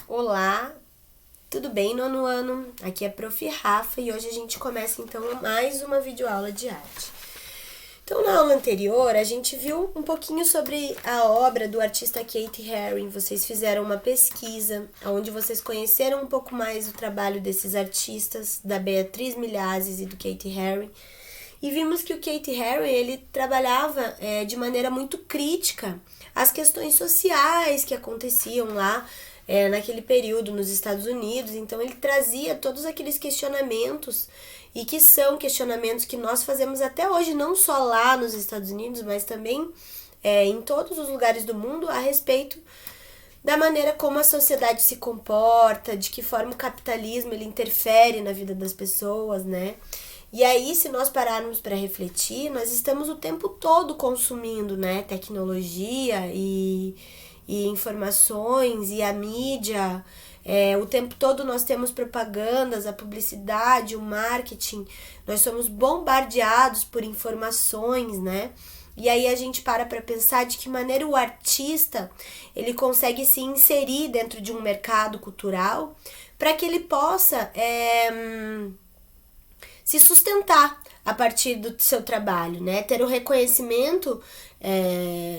Olá, tudo bem, nono ano? Aqui é a Prof. Rafa e hoje a gente começa então mais uma videoaula de arte. Então, na aula anterior, a gente viu um pouquinho sobre a obra do artista Keith Haring. Vocês fizeram uma pesquisa, onde vocês conheceram um pouco mais o trabalho desses artistas, da Beatriz Milhazes e do Keith Haring. E vimos que o Keith Haring, ele trabalhava de maneira muito crítica as questões sociais que aconteciam lá naquele período nos Estados Unidos. Então ele trazia todos aqueles questionamentos, e que são questionamentos que nós fazemos até hoje, não só lá nos Estados Unidos, mas também em todos os lugares do mundo, a respeito da maneira como a sociedade se comporta, de que forma o capitalismo ele interfere na vida das pessoas, né? E aí, se nós pararmos para refletir, nós estamos o tempo todo consumindo, né, tecnologia e informações e a mídia. O tempo todo nós temos propagandas, a publicidade, o marketing. Nós somos bombardeados por informações, né? E aí a gente para pensar de que maneira o artista ele consegue se inserir dentro de um mercado cultural para que ele possa se sustentar a partir do seu trabalho, né? Ter o reconhecimento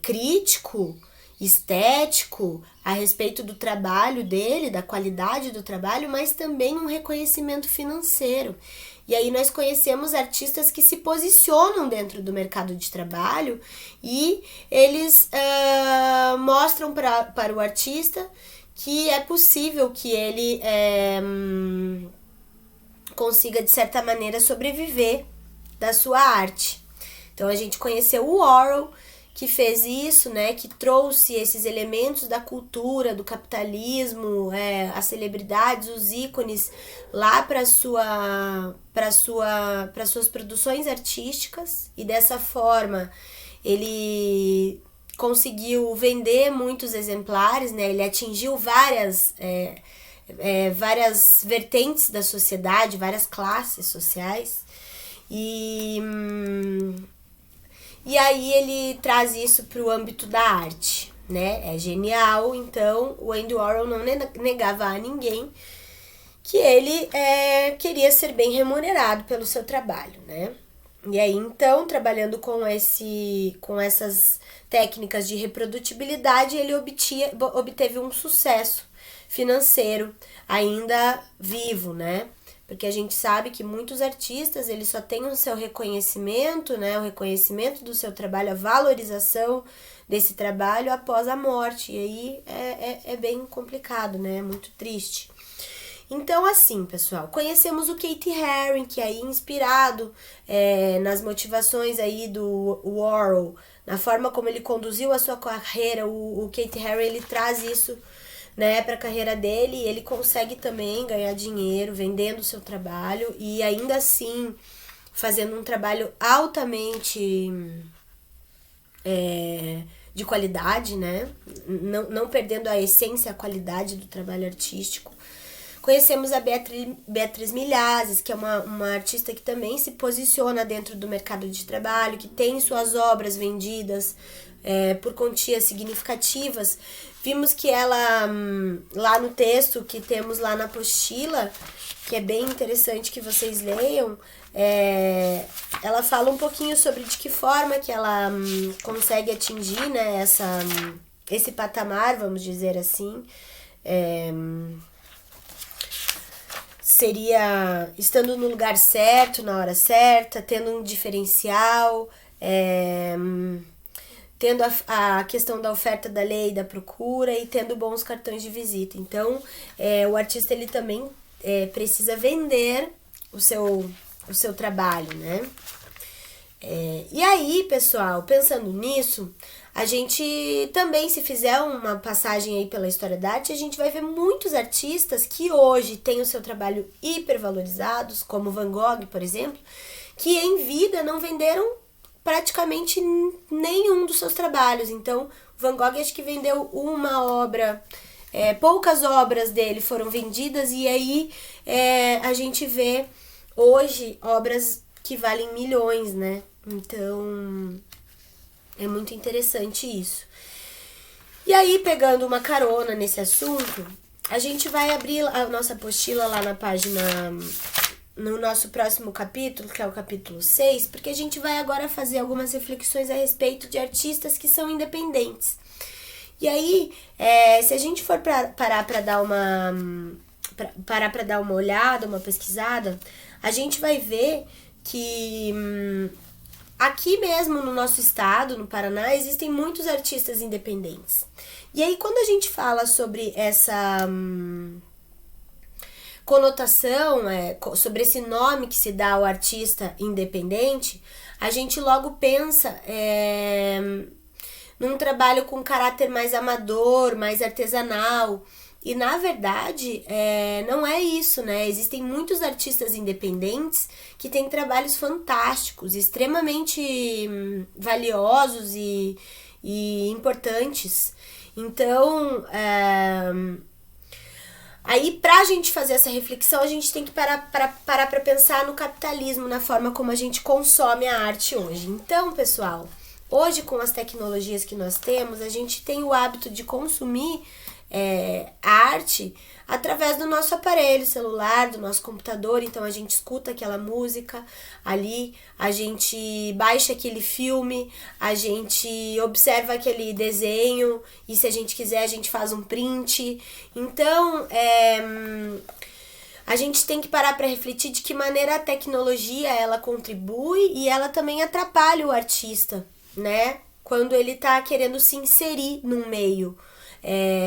crítico, estético a respeito do trabalho dele, da qualidade do trabalho, mas também um reconhecimento financeiro. E aí nós conhecemos artistas que se posicionam dentro do mercado de trabalho e eles mostram para o artista que é possível que ele consiga, de certa maneira, sobreviver da sua arte. Então a gente conheceu o Warhol, que fez isso, né, que trouxe esses elementos da cultura, do capitalismo, as celebridades, os ícones lá para suas produções artísticas, e dessa forma ele conseguiu vender muitos exemplares, né, ele atingiu várias vertentes da sociedade, várias classes sociais, e aí ele traz isso para o âmbito da arte, né? É genial. Então o Andy Warhol não negava a ninguém que ele queria ser bem remunerado pelo seu trabalho, né? E aí então, trabalhando com essas técnicas de reprodutibilidade, ele obteve um sucesso financeiro ainda vivo, né? Porque a gente sabe que muitos artistas, eles só têm o seu reconhecimento, né? O reconhecimento do seu trabalho, a valorização desse trabalho após a morte. E aí é bem complicado, né? É muito triste. Então, assim, pessoal, conhecemos o Keith Haring, que aí, inspirado nas motivações aí do Warhol, na forma como ele conduziu a sua carreira, o Keith Haring, ele traz isso, né, para a carreira dele, e ele consegue também ganhar dinheiro vendendo o seu trabalho e ainda assim fazendo um trabalho altamente de qualidade, né, não perdendo a essência, a qualidade do trabalho artístico. Conhecemos a Beatriz Milhazes, que é uma artista que também se posiciona dentro do mercado de trabalho, que tem suas obras vendidas por quantias significativas. Vimos que ela, lá no texto que temos lá na apostila, que é bem interessante que vocês leiam, ela fala um pouquinho sobre de que forma que ela consegue atingir, né, esse patamar, vamos dizer assim. Seria estando no lugar certo, na hora certa, tendo um diferencial, tendo a questão da oferta, da lei, da procura, e tendo bons cartões de visita. Então, o artista ele também precisa vender o seu trabalho, né? E aí, pessoal, pensando nisso, a gente também, se fizer uma passagem aí pela história da arte, a gente vai ver muitos artistas que hoje têm o seu trabalho hipervalorizados, como Van Gogh, por exemplo, que em vida não venderam praticamente nenhum dos seus trabalhos. Então, Van Gogh acho que vendeu uma obra, poucas obras dele foram vendidas, e aí a gente vê hoje obras que valem milhões, né? Então, é muito interessante isso. E aí, pegando uma carona nesse assunto, a gente vai abrir a nossa apostila lá na página, no nosso próximo capítulo, que é o capítulo 6, porque a gente vai agora fazer algumas reflexões a respeito de artistas que são independentes. E aí, se a gente for parar para dar uma olhada, uma pesquisada, a gente vai ver que aqui mesmo no nosso estado, no Paraná, existem muitos artistas independentes. E aí, quando a gente fala sobre essa conotação, sobre esse nome que se dá ao artista independente, a gente logo pensa num trabalho com caráter mais amador, mais artesanal. E, na verdade, não é isso, né? Existem muitos artistas independentes que têm trabalhos fantásticos, extremamente valiosos e importantes. Então, aí, pra gente fazer essa reflexão, a gente tem que parar pra pensar no capitalismo, na forma como a gente consome a arte hoje. Então, pessoal, hoje, com as tecnologias que nós temos, a gente tem o hábito de consumir a arte através do nosso aparelho celular, do nosso computador. Então a gente escuta aquela música ali, a gente baixa aquele filme, a gente observa aquele desenho e, se a gente quiser, a gente faz um print. Então a gente tem que parar para refletir de que maneira a tecnologia ela contribui e ela também atrapalha o artista, né? Quando ele tá querendo se inserir num meio,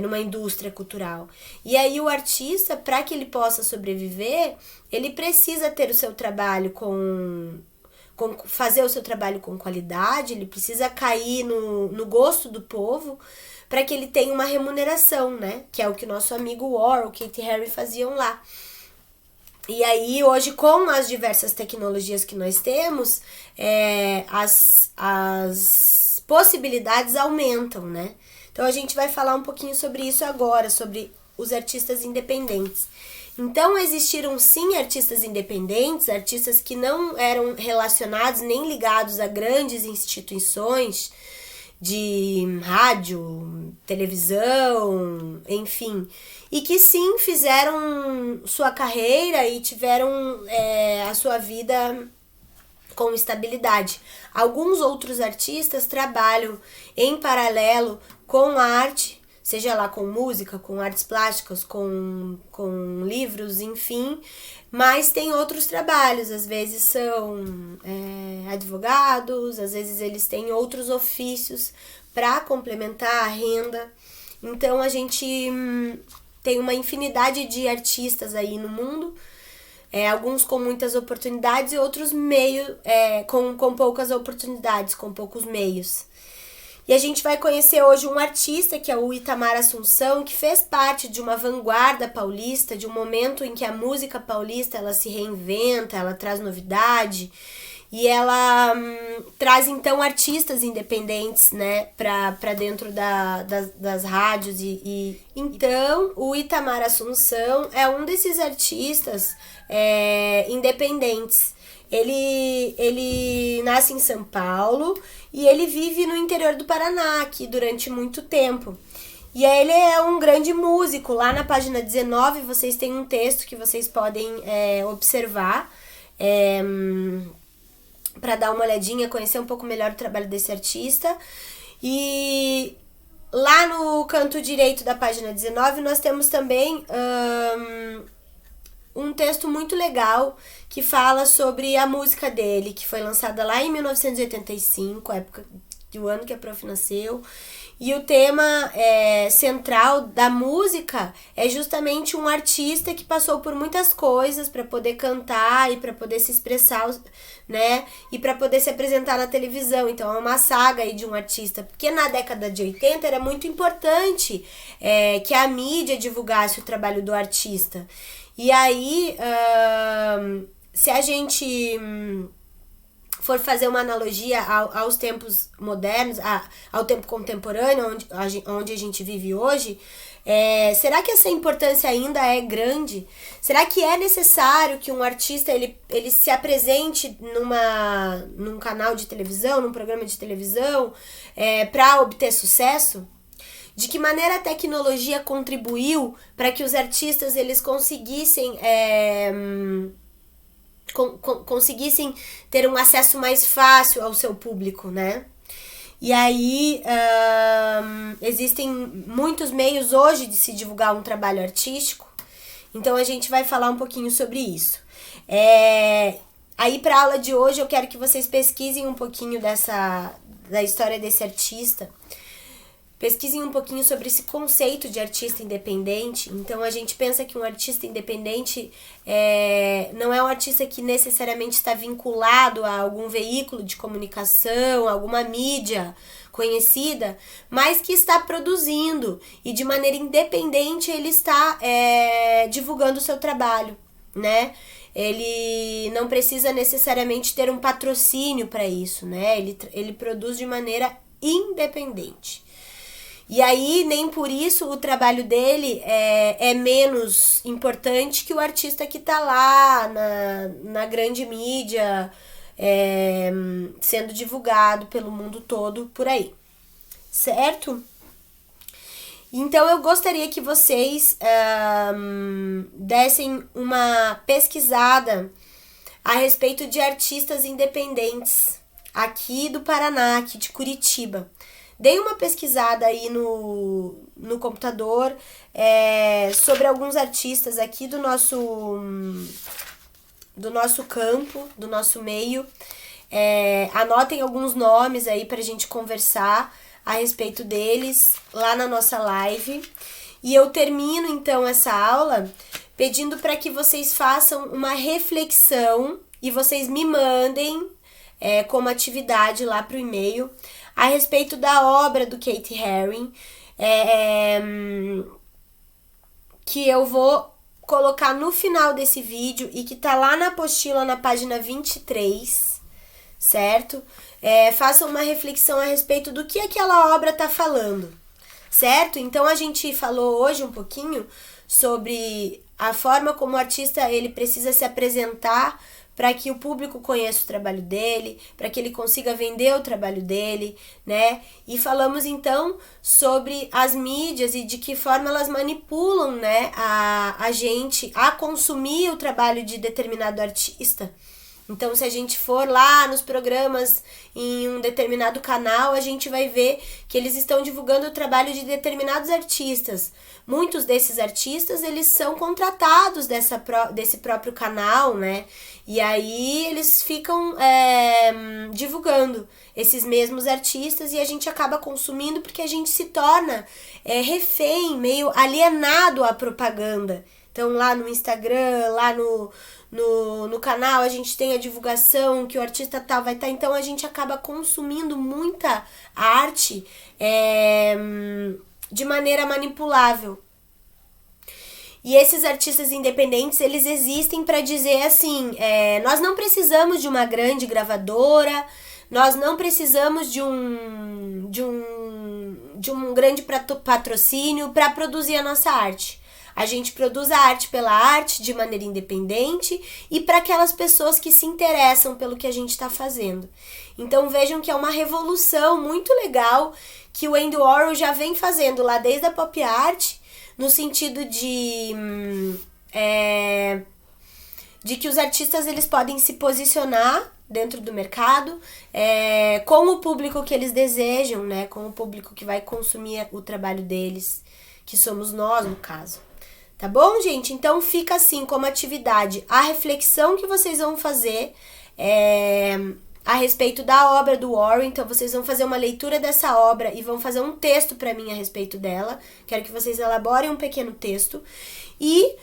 numa indústria cultural. E aí o artista, para que ele possa sobreviver, ele precisa ter o seu trabalho fazer o seu trabalho com qualidade, ele precisa cair no gosto do povo para que ele tenha uma remuneração, né? Que é o que o nosso amigo Warhol, Katy Harry faziam lá. E aí, hoje, com as diversas tecnologias que nós temos, as possibilidades aumentam, né? Então, a gente vai falar um pouquinho sobre isso agora, sobre os artistas independentes. Então, existiram sim artistas independentes, artistas que não eram relacionados nem ligados a grandes instituições de rádio, televisão, enfim, e que sim fizeram sua carreira e tiveram a sua vida com estabilidade. Alguns outros artistas trabalham em paralelo com a arte, seja lá com música, com artes plásticas, com livros, enfim, mas tem outros trabalhos, às vezes são advogados, às vezes eles têm outros ofícios para complementar a renda. Então a gente tem uma infinidade de artistas aí no mundo, alguns com muitas oportunidades e outros com poucas oportunidades, com poucos meios. E a gente vai conhecer hoje um artista, que é o Itamar Assunção, que fez parte de uma vanguarda paulista, de um momento em que a música paulista ela se reinventa, ela traz novidade, e ela traz então artistas independentes, né, para dentro das rádios. Então o Itamar Assunção é um desses artistas independentes. Ele nasce em São Paulo e ele vive no interior do Paraná aqui durante muito tempo. E ele é um grande músico. Lá na página 19 vocês têm um texto que vocês podem observar para dar uma olhadinha, conhecer um pouco melhor o trabalho desse artista. E lá no canto direito da página 19 nós temos também um texto muito legal que fala sobre a música dele, que foi lançada lá em 1985, época do ano que a Prof nasceu. E o tema central da música é justamente um artista que passou por muitas coisas para poder cantar e para poder se expressar, né? E para poder se apresentar na televisão. Então é uma saga aí de um artista, porque na década de 80 era muito importante que a mídia divulgasse o trabalho do artista. E aí, se a gente for fazer uma analogia aos tempos modernos, ao tempo contemporâneo, onde a gente vive hoje, será que essa importância ainda é grande? Será que é necessário que um artista ele se apresente num canal de televisão, num programa de televisão, para obter sucesso? de que maneira a tecnologia contribuiu para que os artistas eles conseguissem conseguissem ter um acesso mais fácil ao seu público, né? E aí existem muitos meios hoje de se divulgar um trabalho artístico, então a gente vai falar um pouquinho sobre isso. Aí para a aula de hoje eu quero que vocês pesquisem um pouquinho da história desse artista. Pesquisem um pouquinho sobre esse conceito de artista independente. Então, a gente pensa que um artista independente não é um artista que necessariamente está vinculado a algum veículo de comunicação, alguma mídia conhecida, mas que está produzindo e de maneira independente ele está divulgando o seu trabalho, né? Ele não precisa necessariamente ter um patrocínio para isso, né? Ele produz de maneira independente. E aí, nem por isso o trabalho dele é menos importante que o artista que tá lá na grande mídia, sendo divulgado pelo mundo todo por aí, certo? Então, eu gostaria que vocês dessem uma pesquisada a respeito de artistas independentes aqui do Paraná, aqui de Curitiba. Dei uma pesquisada aí no computador sobre alguns artistas aqui do nosso campo, do nosso meio. Anotem alguns nomes aí pra gente conversar a respeito deles lá na nossa live. E eu termino então essa aula pedindo para que vocês façam uma reflexão e vocês me mandem como atividade lá pro e-mail a respeito da obra do Keith Haring, que eu vou colocar no final desse vídeo e que tá lá na apostila na página 23, certo? Façam uma reflexão a respeito do que aquela obra tá falando, certo? Então a gente falou hoje um pouquinho sobre a forma como o artista ele precisa se apresentar para que o público conheça o trabalho dele, para que ele consiga vender o trabalho dele, né? E falamos então sobre as mídias e de que forma elas manipulam, né, a gente a consumir o trabalho de determinado artista. Então, se a gente for lá nos programas em um determinado canal, a gente vai ver que eles estão divulgando o trabalho de determinados artistas. Muitos desses artistas, eles são contratados desse próprio canal, né? E aí eles ficam divulgando esses mesmos artistas e a gente acaba consumindo porque a gente se torna refém, meio alienado à propaganda. Então, lá no Instagram, lá no canal, a gente tem a divulgação que o artista tal vai estar. Então, a gente acaba consumindo muita arte de maneira manipulável. E esses artistas independentes, eles existem para dizer assim, nós não precisamos de uma grande gravadora, nós não precisamos de um grande patrocínio para produzir a nossa arte. A gente produz a arte pela arte de maneira independente e para aquelas pessoas que se interessam pelo que a gente está fazendo. Então vejam que é uma revolução muito legal que o Andy Warhol já vem fazendo lá desde a pop art, no sentido de que os artistas eles podem se posicionar dentro do mercado com o público que eles desejam, né? Com o público que vai consumir o trabalho deles, que somos nós no caso. Tá bom, gente? Então fica assim como atividade a reflexão que vocês vão fazer a respeito da obra do Warhol. Então vocês vão fazer uma leitura dessa obra e vão fazer um texto para mim a respeito dela. Quero que vocês elaborem um pequeno texto. E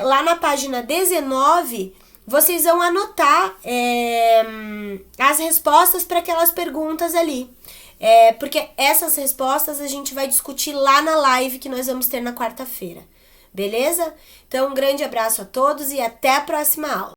lá na página 19, vocês vão anotar as respostas para aquelas perguntas ali. Porque essas respostas a gente vai discutir lá na live que nós vamos ter na quarta-feira. Beleza? Então, um grande abraço a todos e até a próxima aula.